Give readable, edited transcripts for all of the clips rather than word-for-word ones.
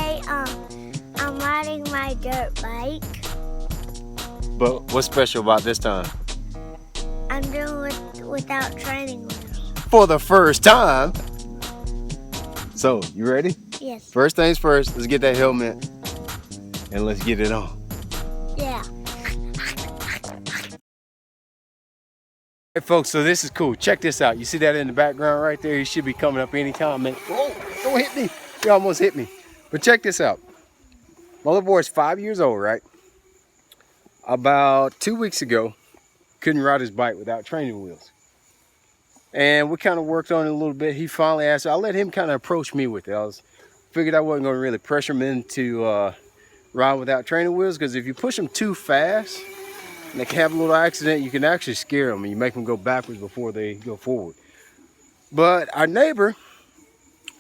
today I'm riding my dirt bike. But what's special about this time? I'm doing it without training wheels. For the first time. So, you ready? Yes. First things first, let's get that helmet and let's get it on. Yeah. Hey folks, so this is cool. Check this out. You see that in the background right there? He should be coming up anytime. Man, whoa, don't hit me. You almost hit me. But check this out. My little boy's 5 years old, right? About 2 weeks ago, couldn't ride his bike without training wheels. And we kind of worked on it a little bit. He finally asked, I let him kind of approach me with it. Figured I wasn't going to really pressure him into ride without training wheels, because if you push them too fast, and they can have a little accident, you can actually scare them and you make them go backwards before they go forward. But our neighbor,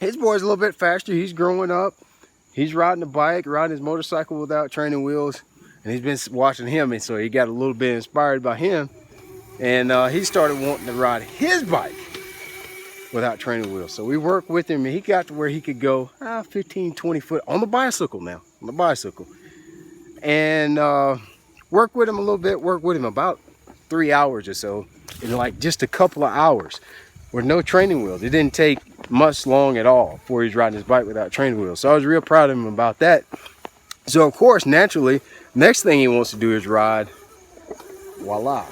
his boy's a little bit faster. He's growing up. He's riding a bike, riding his motorcycle without training wheels. And he's been watching him, and so he got a little bit inspired by him. And he started wanting to ride his bike without training wheels. So we worked with him, and he got to where he could go 15, 20 foot on the bicycle now, on the bicycle. And worked with him a little bit, worked with him about 3 hours or so, in like just a couple of hours with no training wheels. It didn't take much long at all before he was riding his bike without training wheels. So I was real proud of him about that. So of course, naturally, next thing he wants to do is ride, voila,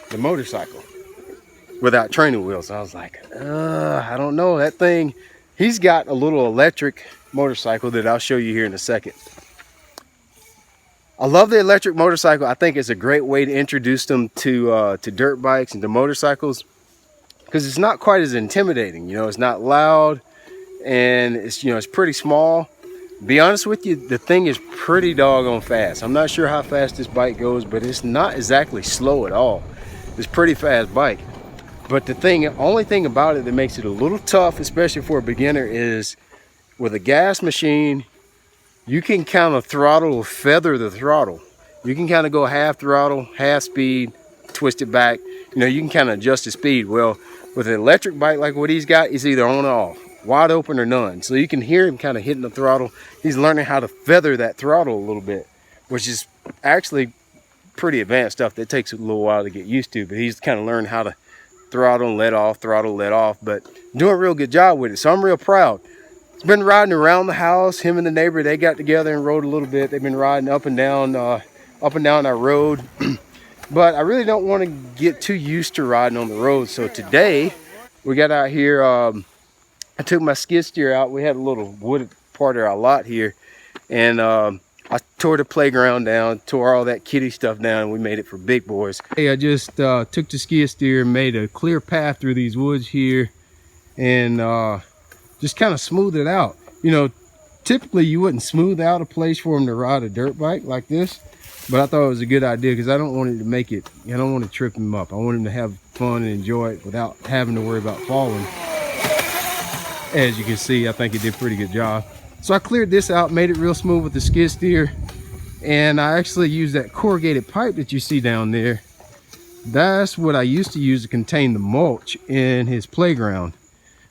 the motorcycle without training wheels. I was like, I don't know, that thing, he's got a little electric motorcycle that I'll show you here in a second. I love the electric motorcycle. I think it's a great way to introduce them to dirt bikes and to motorcycles, because it's not quite as intimidating. You know, it's not loud, and it's, you know, it's pretty small. Be honest with you, the thing is pretty doggone fast. I'm not sure how fast this bike goes, but it's not exactly slow at all. It's a pretty fast bike. But the only thing about it that makes it a little tough, especially for a beginner, is with a gas machine, you can kind of feather the throttle. You can kind of go half throttle, half speed, twist it back. You know, you can kind of adjust the speed. Well, with an electric bike like what he's got, it's either on or off, wide open or none. So you can hear him kind of hitting the throttle. He's learning how to feather that throttle a little bit, which is actually pretty advanced stuff that takes a little while to get used to. But he's kind of learned how to throttle and let off, throttle, let off, but doing a real good job with it. So I'm real proud. He's been riding around the house. Him and the neighbor, they got together and rode a little bit. They've been riding up and down our road. But I really don't want to get too used to riding on the road. So today we got out here. I took my skid steer out. We had a little wooded part of our lot here, and I tore the playground down, tore all that kiddie stuff down, and we made it for big boys. Hey, I just took the skid steer and made a clear path through these woods here, and just kind of smooth it out. You know, typically you wouldn't smooth out a place for him to ride a dirt bike like this, but I thought it was a good idea because I don't want it to make it, I don't want to trip him up. I want him to have fun and enjoy it without having to worry about falling. As you can see, I think he did a pretty good job. So I cleared this out, made it real smooth with the skid steer, and I actually used that corrugated pipe that you see down there. That's what I used to use to contain the mulch in his playground.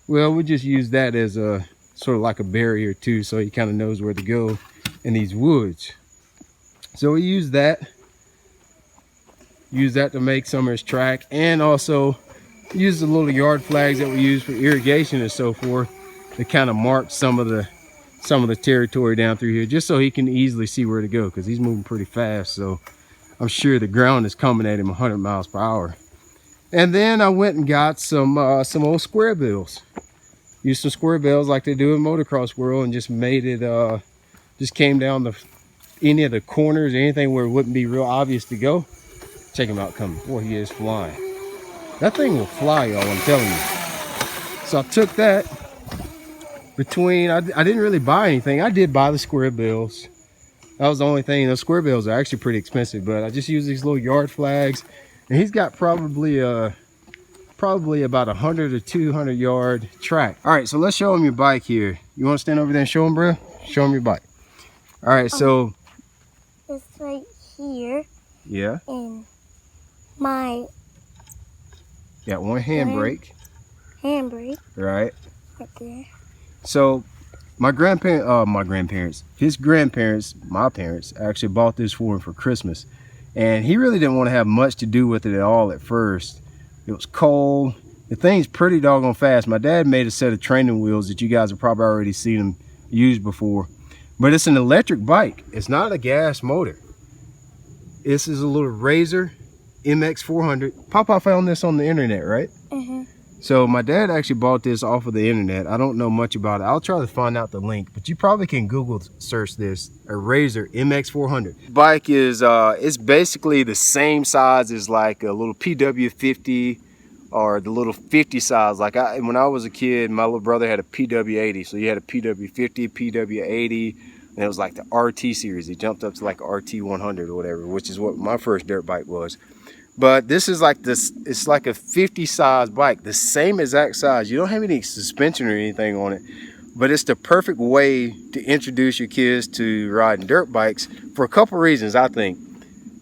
Well, we just use that as a sort of like a barrier too, so he kind of knows where to go in these woods. So we use that to make some of his track, and also use the little yard flags that we use for irrigation and so forth to kind of mark some of the territory down through here, just so he can easily see where to go, because he's moving pretty fast. So I'm sure the ground is coming at him 100 miles per hour. And then I went and got some old square bills. Used some square bills like they do in motocross world, and just made it, just came down any of the corners, anything where it wouldn't be real obvious to go. Check him out coming. Boy, he is flying. That thing will fly, y'all, I'm telling you. So I took that between, I didn't really buy anything. I did buy the square bills. That was the only thing. Those square bills are actually pretty expensive, but I just used these little yard flags. And he's got probably about 100 or 200 yard track. All right, so let's show him your bike here. You want to stand over there and show him, bro? Show him your bike. All right, so It's right here. yeah. And my Got one handbrake. handbrake Right. right there. So My grandparents, his grandparents, my parents actually bought this for him for Christmas. And he really didn't want to have much to do with it at all at first. It was cold. The thing's pretty doggone fast. My dad made a set of training wheels that you guys have probably already seen him use before. But it's an electric bike. It's not a gas motor. This is a little Razor MX400. Papa found this on the internet, right? Mm-hmm. So my dad actually bought this off of the internet. I don't know much about it. I'll try to find out the link, but you probably can Google search this, a Razor MX400. Bike is it's basically the same size as like a little PW50 or the little 50 size. Like when I was a kid, my little brother had a PW80. So you had a PW50, PW80, and it was like the RT series. It jumped up to like RT100 or whatever, which is what my first dirt bike was. But this is like this, it's like a 50 size bike, the same exact size. You don't have any suspension or anything on it, but it's the perfect way to introduce your kids to riding dirt bikes for a couple reasons, I think.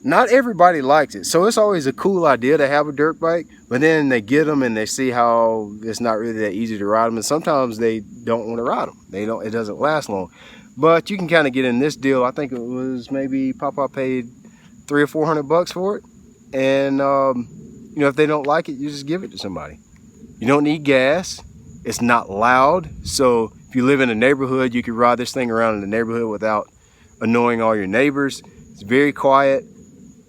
Not everybody likes it, so it's always a cool idea to have a dirt bike, but then they get them and they see how it's not really that easy to ride them, and sometimes they don't want to ride them. It doesn't last long. But you can kind of get in this deal. I think it was maybe Papa paid $300 or $400 for it. And you know, if they don't like it, you just give it to somebody. You don't need gas. It's not loud, so if you live in a neighborhood, you can ride this thing around in the neighborhood without annoying all your neighbors. It's very quiet.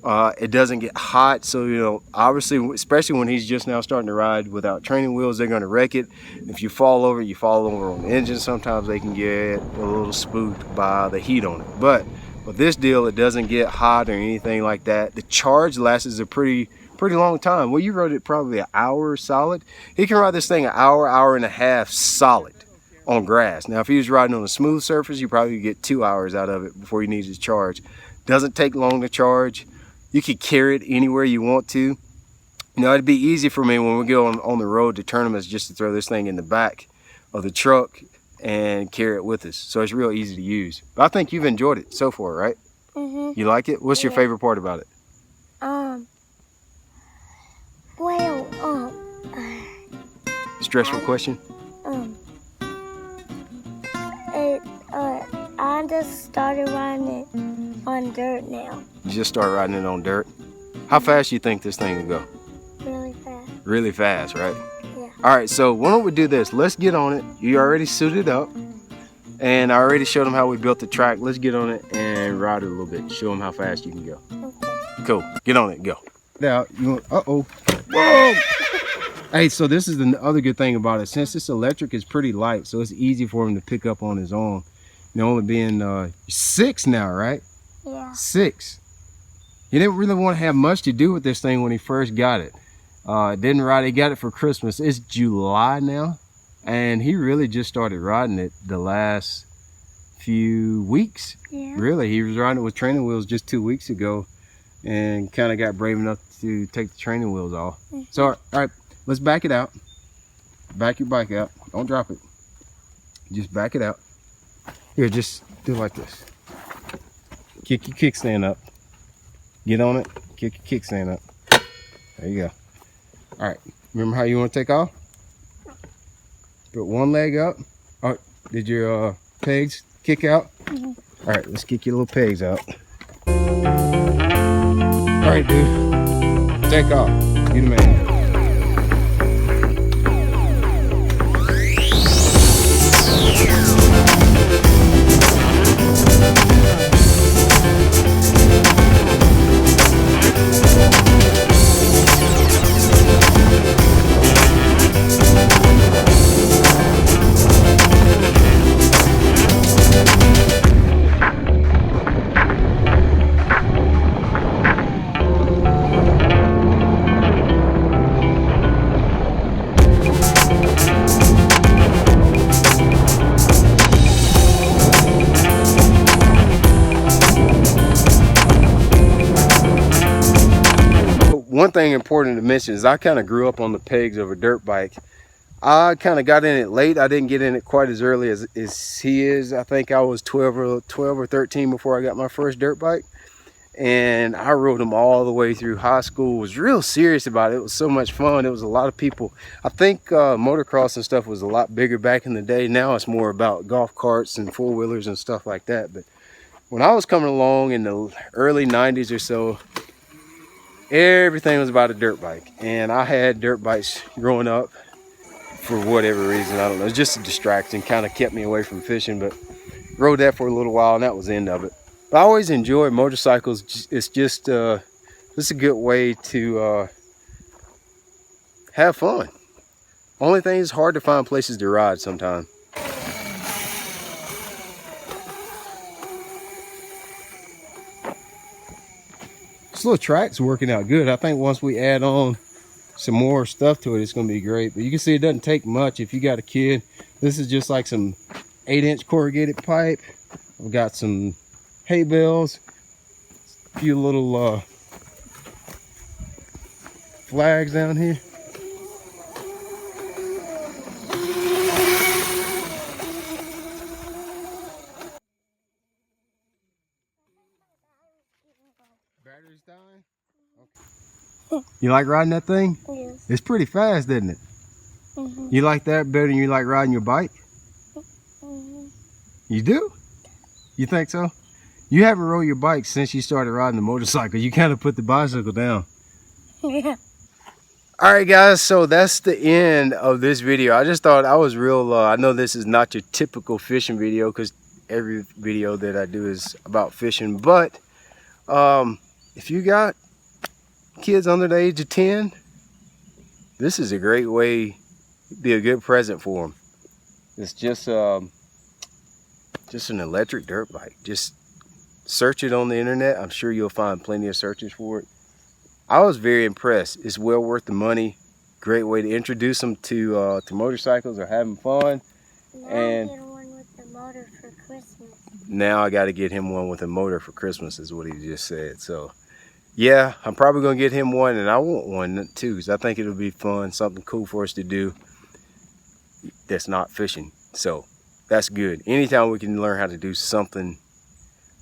It doesn't get hot, so you know, obviously, especially when he's just now starting to ride without training wheels, they're going to wreck it. If you fall over, you fall over on the engine. Sometimes they can get a little spooked by the heat on it, but with this deal, it doesn't get hot or anything like that. The charge lasts a pretty long time. Well, you rode it probably an hour solid. He can ride this thing an hour and a half solid on grass. Now, if he was riding on a smooth surface, you probably get 2 hours out of it before he needs his charge. Doesn't take long to charge. You can carry it anywhere you want to. You know, it'd be easy for me when we go on the road to tournaments just to throw this thing in the back of the truck and carry it with us. So it's real easy to use. But I think you've enjoyed it so far, right? Mm-hmm. You like it? What's your favorite part about it? Well, Stressful question? I just started riding it on dirt now. You just start riding it on dirt? How fast you think this thing will go? Really fast. Really fast, right? Yeah. All right, so why don't we do this? Let's get on it. You already suited up, and I already showed them how we built the track. Let's get on it and ride it a little bit. Show them how fast you can go. Okay. Cool. Get on it. Go. Now, uh-oh. Whoa! Hey, so this is the other good thing about it. Since this electric is pretty light, so it's easy for him to pick up on his own. You know, only being 6 now, right? Yeah. 6. He didn't really want to have much to do with this thing when he first got it. Didn't ride it. He got it for Christmas. It's July now, and he really just started riding it the last few weeks. Yeah. Really, he was riding it with training wheels just 2 weeks ago, and kind of got brave enough to take the training wheels off. Mm-hmm. So, all right, let's back it out. Back your bike out. Don't drop it. Just back it out. Here, just do it like this. Kick your kickstand up. Get on it. Kick your kickstand up. There you go. All right. Remember how you want to take off? Put one leg up. Oh, did your pegs kick out? Mm-hmm. All right, let's kick your little pegs out. All right, dude. Take off. You the man. One thing important to mention is I kind of grew up on the pegs of a dirt bike. I kind of got in it late. I didn't get in it quite as early as he is. I think I was 12 or 13 before I got my first dirt bike. and I rode them all the way through high school. Was real serious about it. It was so much fun. It was a lot of people. I think motocross and stuff was a lot bigger back in the day. Now it's more about golf carts and four-wheelers and stuff like that. But when I was coming along in the early 90s or so, everything was about a dirt bike. And I had dirt bikes growing up for whatever reason. I don't know. It's just a distraction. Kind of kept me away from fishing, but rode that for a little while and that was the end of it. But I always enjoy motorcycles. It's just a good way to have fun. Only thing is hard to find places to ride sometimes. This little track's working out good. I think once we add on some more stuff to it, it's going to be great. But you can see it doesn't take much if you got a kid. This is just like some 8-inch corrugated pipe. I've got some hay bales, a few little flags down here. Battery's dying? Okay. You like riding that thing? Yes. It's pretty fast, isn't it? You like that better than you like riding your bike? You do? You think so? You haven't rode your bike since you started riding the motorcycle. You kind of put the bicycle down. Yeah. All right, guys, so that's the end of this video. I just thought I was real, I know this is not your typical fishing video because every video that I do is about fishing, but if you got kids under the age of 10, this is a great way, be a good present for them. It's just an electric dirt bike. Just search it on the internet. I'm sure you'll find plenty of searches for it. I was very impressed. It's well worth the money. Great way to introduce them to motorcycles or having fun. Now And I get one with the motor for Christmas. now I got to get him one with a motor for Christmas, is what he just said. So yeah, I'm probably gonna get him one, and I want one too, because I think it'll be fun, something cool for us to do that's not fishing. So that's good. Anytime we can learn how to do something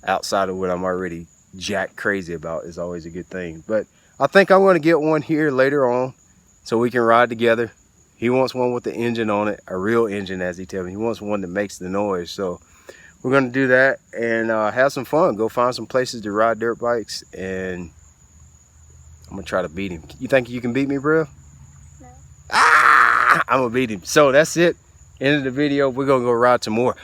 outside of what I'm already jack crazy about is always a good thing. But I think I'm going to get one here later on so we can ride together. He wants one with the engine on it, a real engine, as he tells me. He wants one that makes the noise. So we're going to do that and have some fun. Go find some places to ride dirt bikes, and I'm going to try to beat him. You think you can beat me, bro? No. Ah! I'm going to beat him. So that's it. End of the video. We're going to go ride some more.